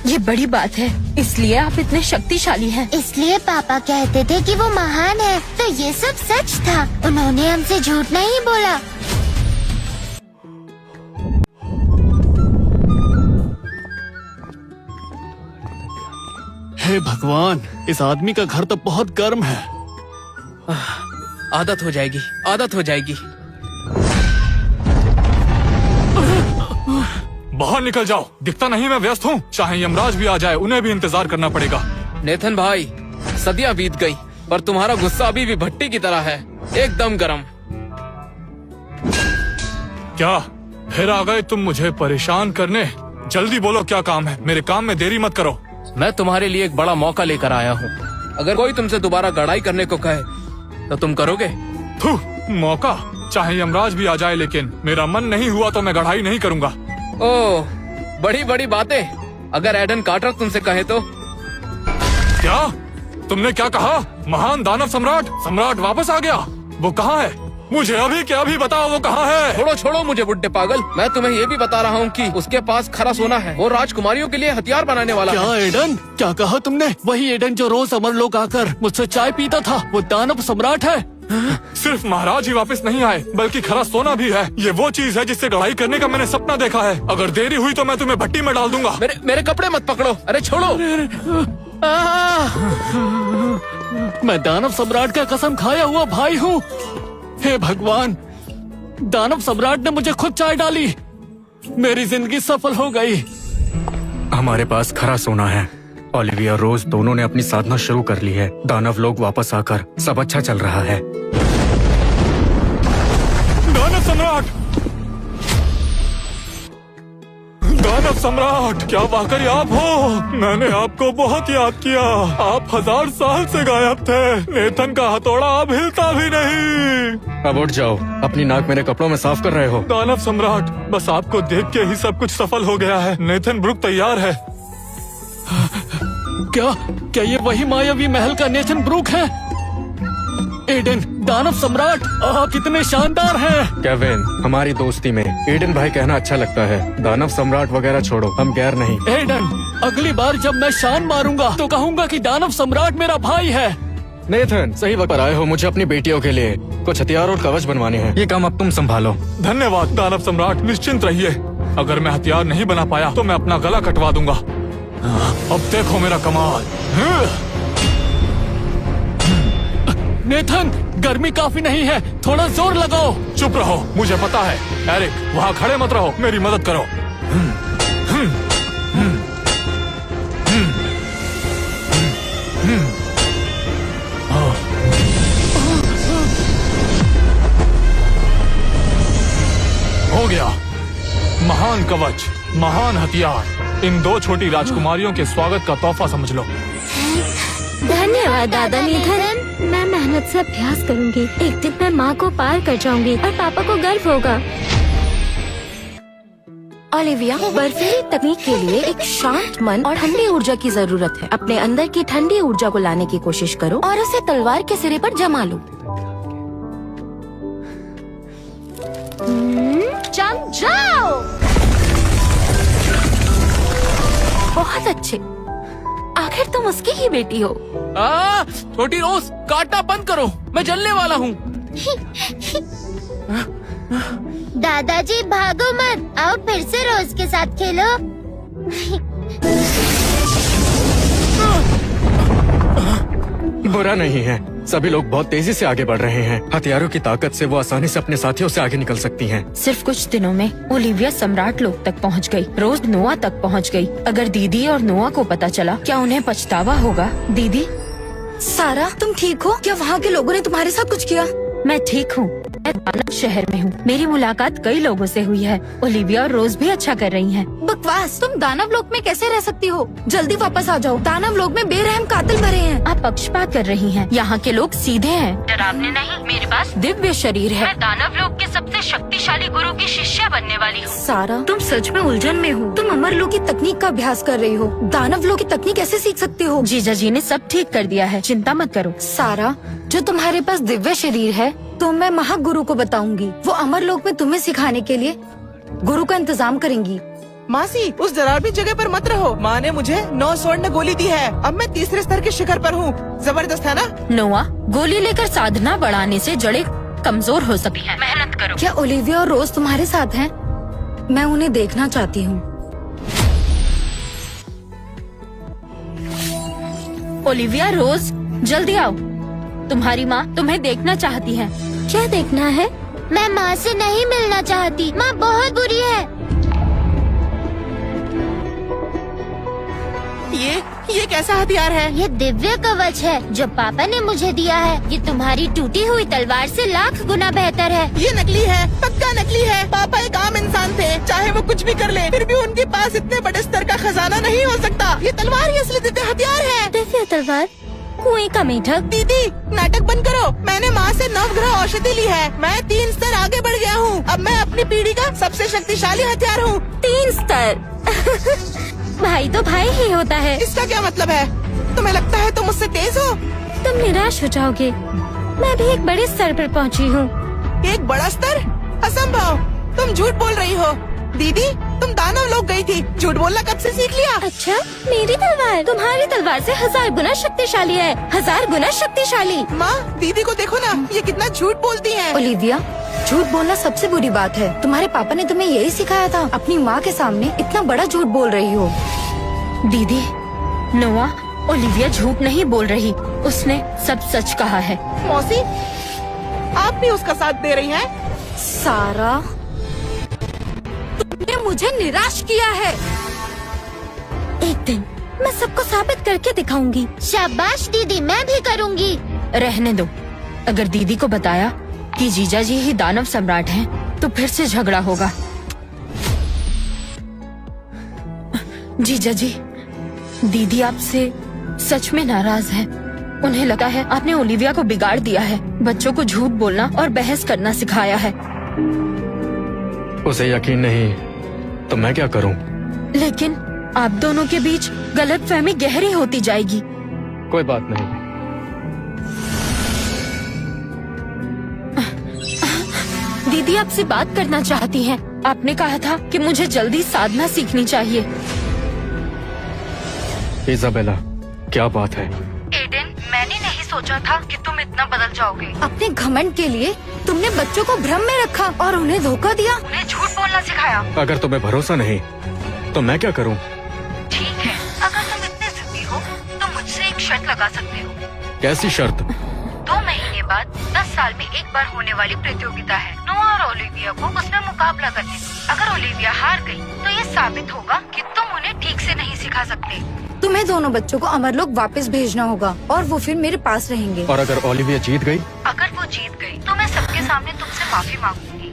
ये बड़ी बात है, इसलिए आप इतने शक्तिशाली हैं। इसलिए पापा कहते थे कि वो महान है, तो ये सब सच था। उन्होंने हमसे झूठ नहीं बोला। हे भगवान, इस आदमी का घर तो बहुत गर्म है। आदत हो जाएगी, आदत हो जाएगी। बाहर निकल जाओ, दिखता नहीं मैं व्यस्त हूँ। चाहे यमराज भी आ जाए, उन्हें भी इंतजार करना पड़ेगा। नेथन भाई, सदियां बीत गई पर तुम्हारा गुस्सा अभी भी भट्टी की तरह है, एकदम गरम। क्या फिर आ गए तुम मुझे परेशान करने? जल्दी बोलो क्या काम है, मेरे काम में देरी मत करो। मैं तुम्हारे लिए एक बड़ा मौका लेकर आया हूँ। अगर कोई तुमसे दोबारा गड़ाई करने को कहे तो तुम करोगे? मौका? चाहे यमराज भी आ जाए, लेकिन मेरा मन नहीं हुआ तो मैं गढ़ाई नहीं करूँगा। ओह, बड़ी बड़ी बातें। अगर एडन कार्टर तुमसे कहे तो? क्या तुमने क्या कहा? महान दानव सम्राट? सम्राट वापस आ गया? वो कहाँ है? मुझे अभी क्या अभी बताओ, वो कहाँ है? छोड़ो छोड़ो मुझे बुड्ढे पागल। मैं तुम्हें ये भी बता रहा हूँ कि उसके पास खरा सोना है। वो राजकुमारियों के लिए हथियार बनाने वाला है। क्या एडन? क्या कहा तुमने? वही एडन जो रोज अमरलोक आकर मुझसे चाय पीता था, वो दानव सम्राट है? सिर्फ महाराज ही वापस नहीं आए, बल्कि खरा सोना भी है। ये वो चीज है जिससे लड़ाई करने का मैंने सपना देखा है। अगर देरी हुई तो मैं तुम्हें भट्टी में डाल दूंगा। मेरे कपड़े मत पकड़ो। अरे छोड़ो। मैं दानव सम्राट का कसम खाया हुआ भाई हूँ। हे भगवान, दानव सम्राट ने मुझे खुद चाय डाली। मेरी जिंदगी सफल हो गई। हमारे पास खरा सोना है। ओलिविया और रोज दोनों ने अपनी साधना शुरू कर ली है। दानव लोग वापस आकर सब अच्छा चल रहा है। दानव सम्राट! दानव सम्राट, क्या वाकई आप हो? मैंने आपको बहुत याद किया। आप 1000 साल से गायब थे। नेथन का हथौड़ा अब हिलता भी नहीं। अब उठ जाओ, अपनी नाक मेरे कपड़ों में साफ कर रहे हो। दानव सम्राट, बस आपको देख के ही सब कुछ सफल हो गया है। नेथन ब्रुक तैयार है। क्या ये वही मायावी महल का नेथन ब्रुक है? एडन, दानव सम्राट, आप कितने शानदार हैं। केविन, हमारी दोस्ती में एडन भाई कहना अच्छा लगता है। दानव सम्राट वगैरह छोड़ो, हम गैर नहीं। एडन, अगली बार जब मैं शान मारूंगा तो कहूंगा कि दानव सम्राट मेरा भाई है। नेथन, सही वक्त पर आए हो। मुझे अपनी बेटियों के लिए कुछ हथियार और कवच बनवाने हैं। ये काम अब तुम संभालो। धन्यवाद दानव सम्राट, निश्चिंत रहिए। अगर मैं हथियार नहीं बना पाया तो मैं अपना गला कटवा दूंगा। अब देखो मेरा कमाल। नेथन, गर्मी काफी नहीं है, थोड़ा जोर लगाओ। चुप रहो, मुझे पता है। एरिक, वहाँ खड़े मत रहो, मेरी मदद करो। हो गया। महान कवच, महान हथियार, इन 2 छोटी राजकुमारियों के स्वागत का तोहफा समझ लो। धन्यवाद दादा नेथन। मैं मेहनत से अभ्यास करूंगी। एक दिन मैं माँ को पार कर जाऊंगी और पापा को गर्व होगा। ओलिविया, बर्फीली तकनीक के लिए एक शांत मन और ठंडी ऊर्जा की जरूरत है। अपने अंदर की ठंडी ऊर्जा को लाने की कोशिश करो और उसे तलवार के सिरे पर जमा लो। जम जाओ। बहुत अच्छे। आखिर तुम उसकी ही बेटी हो। छोटी रोज, काटना बंद करो, मैं जलने वाला हूँ। दादाजी भागो मत, आओ फिर से रोज के साथ खेलो। बुरा नहीं है, सभी लोग बहुत तेजी से आगे बढ़ रहे हैं। हथियारों की ताकत से वो आसानी से अपने साथियों से आगे निकल सकती हैं। सिर्फ कुछ दिनों में ओलिविया सम्राट लोक तक पहुंच गई, रोज नोआ तक पहुंच गई। अगर दीदी और नोआ को पता चला, क्या उन्हें पछतावा होगा? दीदी, सारा, तुम ठीक हो? क्या वहाँ के लोगों ने तुम्हारे साथ कुछ किया? मैं ठीक हूँ। मैं दानव शहर में हूँ। मेरी मुलाकात कई लोगों से हुई है। ओलिविया और रोज भी अच्छा कर रही हैं। बकवास, तुम दानव लोक में कैसे रह सकती हो? जल्दी वापस आ जाओ। दानव लोक में बेरहम कातिल भरे हैं। आप पक्षपात कर रही हैं। यहाँ के लोग सीधे हैं। डरावने नहीं, मेरे पास दिव्य शरीर है। मैं दानव लोक के सबसे शक्तिशाली गुरु की शिष्या बनने वाली हूँ। सारा, तुम सच में उलझन में हो। तुम अमर लोक की तकनीक का अभ्यास कर रही हो। दानव लोक की तकनीक कैसे सीख सकते हो? जीजा जी ने सब ठीक कर दिया है, चिंता मत करो। सारा, जो तुम्हारे पास दिव्य शरीर है तो मैं महागुरु को बताऊंगी। वो अमर लोक में तुम्हें सिखाने के लिए गुरु का इंतजाम करेंगी। मासी, उस डरावनी जगह पर मत रहो। माँ ने मुझे 9 स्वर्ण गोली दी है। अब मैं 3रे स्तर के शिखर पर हूँ। जबरदस्त है ना? नोआ, गोली लेकर साधना बढ़ाने से जड़ें कमजोर हो सकती हैं। मेहनत करो। क्या ओलिविया और रोज तुम्हारे साथ हैं? मैं उन्हें देखना चाहती हूँ। ओलिविया, रोज, जल्दी आओ। तुम्हारी माँ तुम्हें देखना चाहती है। क्या देखना है? मैं माँ से नहीं मिलना चाहती। माँ बहुत बुरी है। ये कैसा हथियार है? ये दिव्य कवच है जो पापा ने मुझे दिया है। ये तुम्हारी टूटी हुई तलवार से लाख गुना बेहतर है। ये नकली है, पक्का नकली है। पापा एक आम इंसान थे, चाहे वो कुछ भी कर ले, फिर भी उनके पास इतने बड़े स्तर का खजाना नहीं हो सकता। ये तलवार ही असली दिव्य हथियार है। दिव्य तलवार? कुएं का मेढक? दीदी, नाटक बंद करो। मैंने माँ से 9 ग्रह औषधि ली है। मैं 3 स्तर आगे बढ़ गया हूँ। अब मैं अपनी पीढ़ी का सबसे शक्तिशाली हथियार हूँ। 3 स्तर? भाई तो भाई ही होता है। इसका क्या मतलब है? तुम्हें लगता है तुम मुझसे तेज हो? तुम निराश हो जाओगे। मैं भी एक बड़े स्तर पर पहुँची हूँ। एक बड़ा स्तर? असंभव, तुम झूठ बोल रही हो। दीदी, तुम दानव लोक गई थी। झूठ बोलना कब से सीख लिया? अच्छा, मेरी तलवार तुम्हारी तलवार से 1000 गुना शक्तिशाली है। 1000 गुना शक्तिशाली। माँ, दीदी को देखो ना, ये कितना झूठ बोलती है। ओलिविया, झूठ बोलना सबसे बुरी बात है। तुम्हारे पापा ने तुम्हें यही सिखाया था। अपनी माँ के सामने इतना बड़ा झूठ बोल रही हो। दीदी, नोआ, ओलिविया झूठ नहीं बोल रही। उसने सब सच कहा है। मौसी, आप भी उसका साथ दे रही हैं? सारा, तुमने मुझे निराश किया है। एक दिन मैं सबको साबित करके दिखाऊंगी। शाबाश दीदी, मैं भी करूँगी। रहने दो। अगर दीदी को बताया कि जीजा जी ही दानव सम्राट हैं, तो फिर से झगड़ा होगा। जीजा जी, दीदी आपसे सच में नाराज है। उन्हें लगा है आपने ओलिविया को बिगाड़ दिया है, बच्चों को झूठ बोलना और बहस करना सिखाया है। उसे यकीन नहीं तो मैं क्या करूं? लेकिन आप दोनों के बीच गलतफहमी गहरी होती जाएगी। कोई बात नहीं। दीदी आपसे बात करना चाहती हैं। आपने कहा था कि मुझे जल्दी साधना सीखनी चाहिए। इजाबेला, क्या बात है? एडन, मैंने नहीं सोचा था कि तुम इतना बदल जाओगे। अपने घमंड के लिए तुमने बच्चों को भ्रम में रखा और उन्हें धोखा दिया। उन्हें झूठ बोलना सिखाया। अगर तुम्हें भरोसा नहीं तो मैं क्या करूं? ठीक है, अगर तुम इतने जिद्दी हो तो मुझसे एक शर्त लगा सकते हो। कैसी शर्त? 2 महीने बाद 10 साल में एक बार होने वाली प्रतियोगिता है। नोआ और ओलिविया को उसमें मुकाबला करने दो। अगर ओलिविया हार गई तो ये साबित होगा कि तुम उन्हें ठीक से नहीं सिखा सकते। तुम्हें दोनों बच्चों को अमरलोक वापस भेजना होगा और वो फिर मेरे पास रहेंगे। और अगर ओलिविया जीत गई? अगर वो जीत गई तो मैं सबके सामने तुमसे माफी मांगूंगी।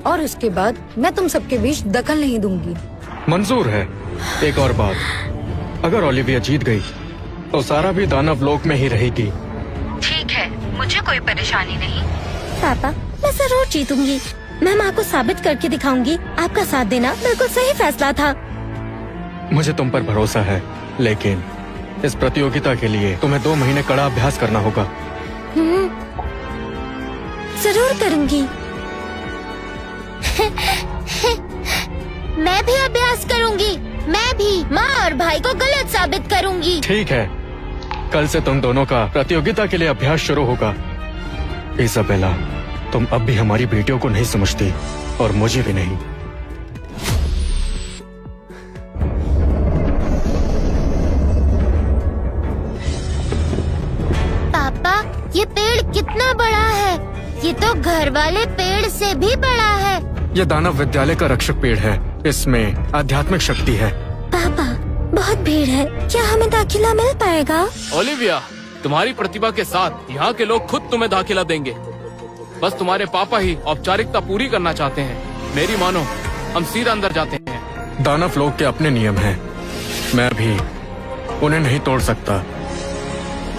और उसके बाद मैं तुम सबके बीच दखल नहीं दूंगी। मंजूर है। एक और बात, अगर ओलिविया जीत गई तो सारा भी दानव लोक में ही रहेगी। ठीक है, मुझे कोई परेशानी नहीं। पापा, मैं जरूर जीतूंगी। मैं माँ को साबित करके दिखाऊंगी आपका साथ देना बिल्कुल सही फैसला था। मुझे तुम पर भरोसा है, लेकिन इस प्रतियोगिता के लिए तुम्हें 2 महीने कड़ा अभ्यास करना होगा। जरूर करूंगी। मैं भी अभ्यास करूंगी। मैं भी माँ और भाई को गलत साबित करूंगी। ठीक है, कल से तुम दोनों का प्रतियोगिता के लिए अभ्यास शुरू होगा। इजाबेला, तुम अब भी हमारी बेटियों को नहीं समझती और मुझे भी नहीं। पापा, ये पेड़ कितना बड़ा है? ये तो घर वाले पेड़ से भी बड़ा है। ये दानव विद्यालय का रक्षक पेड़ है। इसमें आध्यात्मिक शक्ति है। पापा, बहुत भीड़ है, क्या हमें दाखिला मिल पाएगा? ओलिविया, तुम्हारी प्रतिभा के साथ यहाँ के लोग खुद तुम्हें दाखिला देंगे। बस तुम्हारे पापा ही औपचारिकता पूरी करना चाहते हैं। मेरी मानो, हम सीधा अंदर जाते हैं। दानव लोग के अपने नियम हैं, मैं भी उन्हें नहीं तोड़ सकता।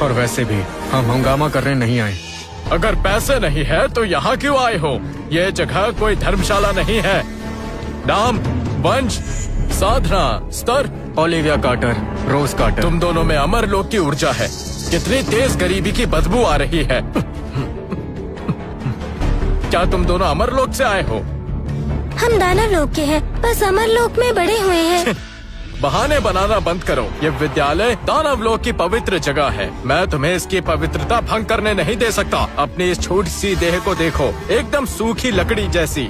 और वैसे भी हम हंगामा करने नहीं आए। अगर पैसे नहीं है तो यहाँ क्यों आए हो? ये जगह कोई धर्मशाला नहीं है। नाम, वंश, साधना, स्तर। ओलिविया कार्टर, रोज कार्टर। तुम दोनों में अमरलोक की ऊर्जा है। कितनी तेज गरीबी की बदबू आ रही है। क्या तुम दोनों अमरलोक से आए हो? हम दानव लोक के हैं, बस अमरलोक में बड़े हुए हैं। बहाने बनाना बंद करो। ये विद्यालय दानव लोक की पवित्र जगह है। मैं तुम्हें इसकी पवित्रता भंग करने नहीं दे सकता। अपनी इस छोटी सी देह को देखो, एकदम सूखी लकड़ी जैसी।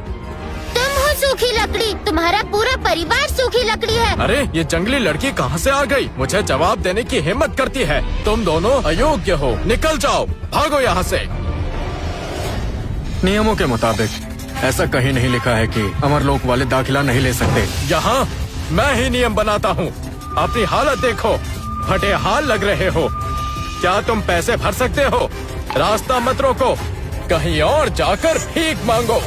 तुम हो सूखी लकड़ी, तुम्हारा पूरा परिवार सूखी लकड़ी है। अरे, ये जंगली लड़की कहाँ से आ गई? मुझे जवाब देने की हिम्मत करती है। तुम दोनों अयोग्य हो, निकल जाओ, भागो यहाँ से। नियमों के मुताबिक ऐसा कहीं नहीं लिखा है कि अमरलोक वाले दाखिला नहीं ले सकते। यहाँ मैं ही नियम बनाता हूँ। अपनी हालत देखो, फटे हाल लग रहे हो। क्या तुम पैसे भर सकते हो? रास्ता मत रोको, कहीं और जाकर भीख मांगो।